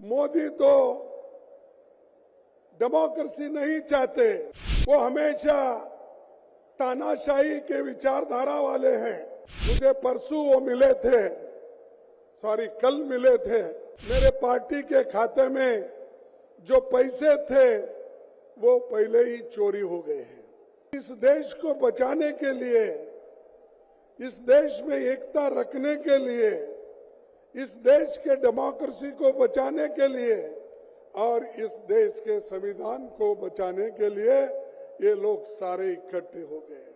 मोदी तो डेमोक्रेसी नहीं चाहते, वो हमेशा तानाशाही के विचारधारा वाले हैं। मुझे परसों वो मिले थे, कल मिले थे। मेरे पार्टी के खाते में जो पैसे थे वो पहले ही चोरी हो गए हैं। इस देश को बचाने के लिए, इस देश में एकता रखने के लिए, इस देश के डेमोक्रेसी को बचाने के लिए और इस देश के संविधान को बचाने के लिए ये लोग सारे इकट्ठे हो गए।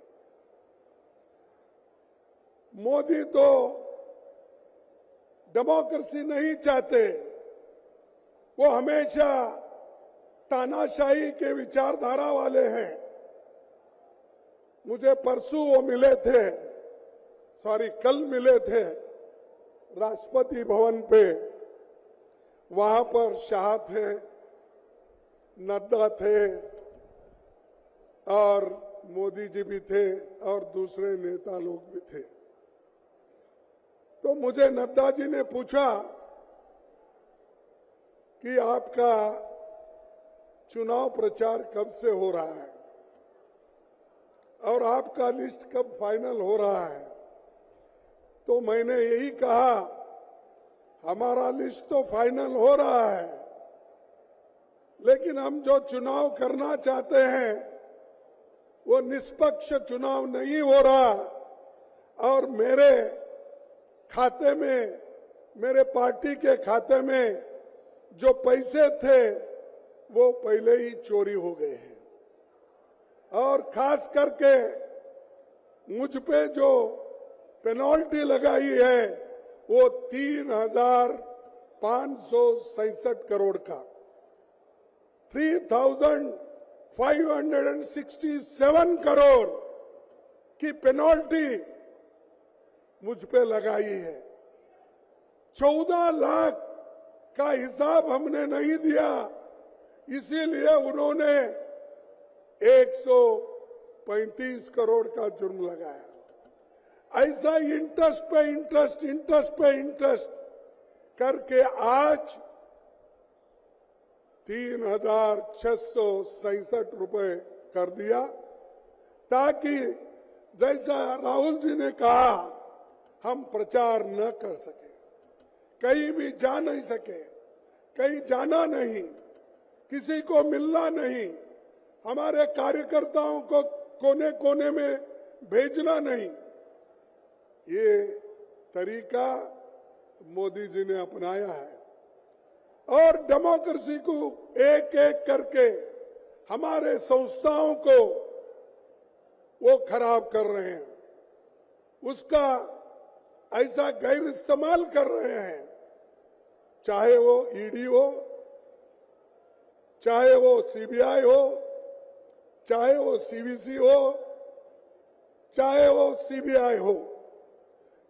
मोदी तो डेमोक्रेसी नहीं चाहते, वो हमेशा तानाशाही के विचारधारा वाले हैं। मुझे परसों वो मिले थे, कल मिले थे राष्ट्रपति भवन पे। वहां पर शाह थे, नड्डा थे और मोदी जी भी थे और दूसरे नेता लोग भी थे। तो मुझे नड्डा जी ने पूछा कि आपका चुनाव प्रचार कब से हो रहा है और आपका लिस्ट कब फाइनल हो रहा है। तो मैंने यही कहा, हमारा लिस्ट तो फाइनल हो रहा है, लेकिन हम जो चुनाव करना चाहते हैं वो निष्पक्ष चुनाव नहीं हो रहा और मेरे खाते में, मेरे पार्टी के खाते में जो पैसे थे वो पहले ही चोरी हो गए हैं और खास करके मुझ पे जो पेनल्टी लगाई है वो 3,567 करोड़ का, 3,567 करोड़ की पेनल्टी मुझ पे लगाई है। 14 लाख का हिसाब हमने नहीं दिया, इसीलिए उन्होंने 135 करोड़ का जुर्म लगाया। ऐसा इंटरेस्ट पे इंटरेस्ट, इंटरेस्ट पे इंटरेस्ट करके आज 3,667 रुपए कर दिया, ताकि जैसा राहुल जी ने कहा हम प्रचार न कर सके, कहीं भी जा नहीं सके, कहीं जाना नहीं, किसी को मिलना नहीं, हमारे कार्यकर्ताओं को कोने कोने में भेजना नहीं। ये तरीका मोदी जी ने अपनाया है और डेमोक्रेसी को एक एक करके हमारे संस्थाओं को वो खराब कर रहे हैं, उसका ऐसा गैर इस्तेमाल कर रहे हैं। चाहे वो ईडी हो, चाहे वो सीबीआई हो, चाहे वो सीवीसी हो, चाहे वो सीबीआई हो,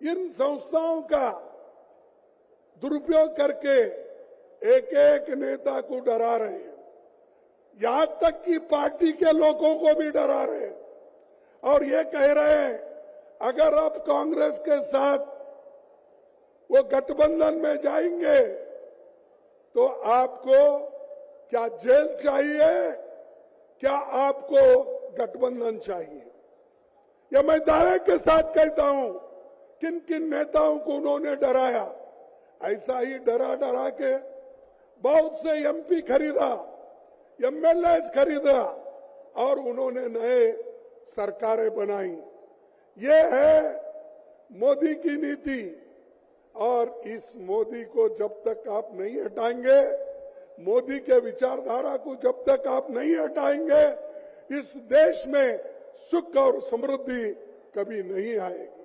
इन संस्थाओं का दुरुपयोग करके एक एक नेता को डरा रहे हैं, यहां तक कि पार्टी के लोगों को भी डरा रहे हैं और ये कह रहे हैं अगर आप कांग्रेस के साथ वो गठबंधन में जाएंगे तो आपको क्या जेल चाहिए, क्या आपको गठबंधन चाहिए। यह मैं दावे के साथ कहता हूं, किन किन नेताओं को उन्होंने डराया। ऐसा ही डरा डरा के बहुत से एमपी खरीदा, एमएलए खरीदा और उन्होंने नए सरकारें बनाई। ये है मोदी की नीति और इस मोदी को जब तक आप नहीं हटाएंगे, मोदी के विचारधारा को जब तक आप नहीं हटाएंगे, इस देश में सुख और समृद्धि कभी नहीं आएगी।